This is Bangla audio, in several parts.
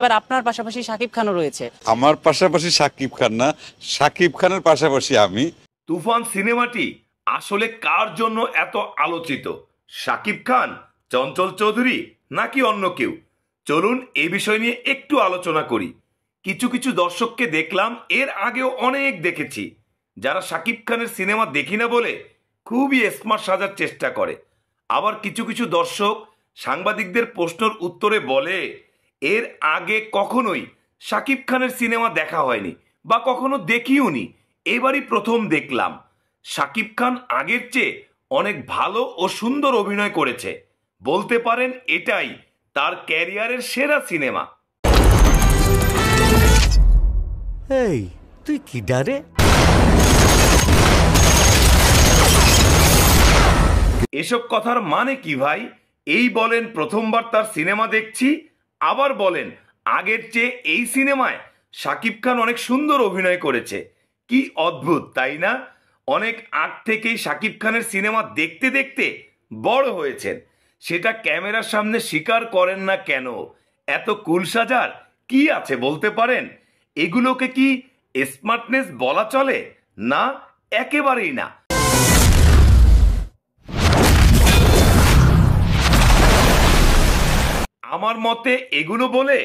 এবার আপনার পাশাপাশি শাকিব খানও রয়েছে। আমার পাশাপাশি শাকিব খান না, শাকিব খানের পাশাপাশি আমি। তুফান সিনেমাটি আসলে কার জন্য এত আলোচিত? শাকিব খান, চঞ্চল চৌধুরী নাকি অন্য কেউ? চলুন এই বিষয় নিয়ে একটু আলোচনা করি। কিছু কিছু দর্শককে দেখলাম, এর আগেও অনেক দেখেছি, যারা শাকিব খানের সিনেমা দেখি না বলে খুবই স্মার্ট সাজার চেষ্টা করে। আবার কিছু কিছু দর্শক সাংবাদিকদের প্রশ্নের উত্তরে বলে এর আগে কখনোই শাকিব খানের সিনেমা দেখা হয়নি বা কখনো দেখিও নি, এবারই প্রথম দেখলাম। শাকিব খান আগের চেয়ে অনেক ভালো ও সুন্দর অভিনয় করেছে, বলতে পারেন এটাই তার ক্যারিয়ারের সেরা সিনেমা। এই তুই কি ডারে? এসব কথার মানে কি ভাই? এই বলেন প্রথমবার তার সিনেমা দেখছি, আবার বলেন আগের চেয়ে এই সিনেমায় শাকিব খান অনেক সুন্দর অভিনয় করেছে। কি অদ্ভুত, তাই না? অনেক আগ থেকেই শাকিব খানের সিনেমা দেখতে দেখতে বড় হয়েছেন, সেটা ক্যামেরার সামনে স্বীকার করেন না কেন? এত কুল সাজার কি আছে বলতে পারেন? এগুলোকে কি স্মার্টনেস বলা চলে? না, একেবারেই না। আমার মতে এগুলো বলে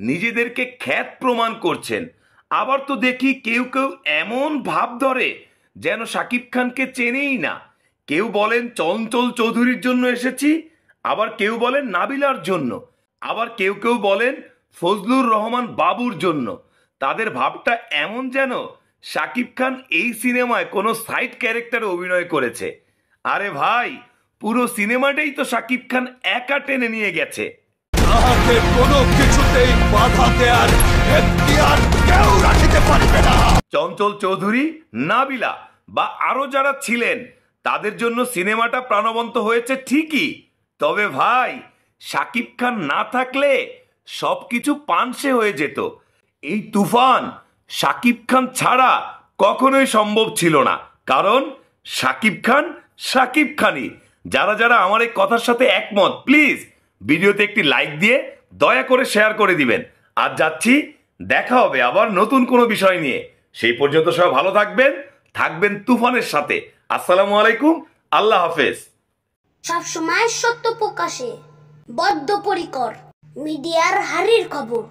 নিজেদেরকে খ্যাত প্রমাণ করছেন। আবার তো দেখি কেউ কেউ এমন ভাব ধরে যেন শাকিব খানকে চেনেই না। কেউ বলেন চঞ্চল চৌধুরীর জন্য এসেছি, আবার কেউ বলেন নাবিলার জন্য, আবার কেউ কেউ বলেন ফজলুর রহমান বাবুর জন্য। তাদের ভাবটা এমন যেন শাকিব খান এই সিনেমায় কোনো সাইড ক্যারেক্টারে অভিনয় করেছে। আরে ভাই, পুরো সিনেমাটাই তো শাকিব খান একা টেনে নিয়ে গেছে। তাহাকে কোনো কিছুতেই বাধা দেয়ার এখতিয়ার কেউ রাখিতে পারিবে না। চঞ্চল চৌধুরী, নাবিলা বা আরো যারা ছিলেন তাদের জন্য সিনেমাটা প্রাণবন্ত হয়েছে ঠিকই, তবে ভাই শাকিব খান না থাকলে সবকিছু পানসে হয়ে যেত। এই তুফান শাকিব খান ছাড়া কখনোই সম্ভব ছিল না, কারণ শাকিব খান শাকিব খানই। যারা যারা আমার এই কথার সাথে একমত, প্লিজ ভিডিওতে একটি লাইক দিয়ে দয়া করে শেয়ার করে দিবেন। আর যাচ্ছি, দেখা হবে আবার নতুন কোনো বিষয় নিয়ে। সেই পর্যন্ত সবাই ভালো থাকবেন, থাকবেন তুফানের সাথে। আসসালামু আলাইকুম, আল্লাহ হাফেজ। সবসময় সত্য প্রকাশে বদ্ধপরিকর মিডিয়ার হারির খবর।